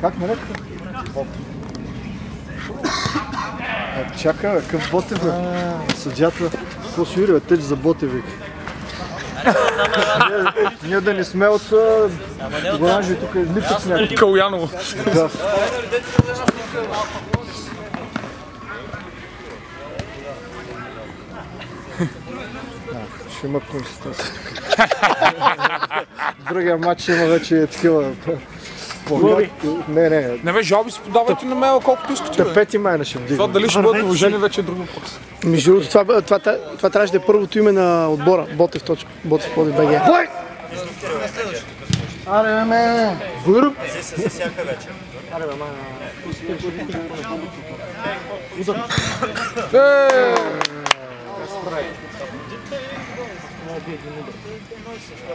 Как наред? Чакай, къв Ботев бе? Съдята. Какво си юри бе? Теч за Ботев вик. Ние да не сме от Горанжи, тук е Липец някакъв. Калуяново. Да. Ще има консистенция. Другия матч има вече такива... Не. Не бе, жалби си подавайте на мейла колкото искате. Тъпети майна ще вдигна. Това дали ще бъдат уважени вече е друг въпрос. Между другото, това трябваше да е първото име на отбора. Ботев Пловдив БГ. Бой! Аре, ме! Гуруб! За всяка вечер. Аре, ме,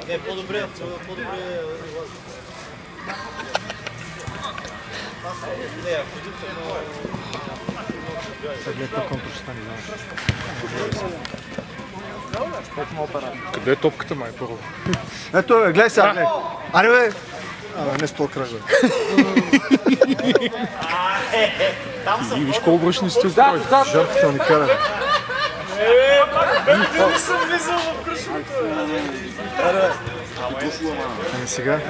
Не, по-добре. Къде е топката, май, първо? ето, гледай сега, гледай. Аре, бе! Абе, не с този кръг, бе. И виж колко връчни сте устроили. Жърката ни кара. Не съм влизал в кръшмата. Ами сега.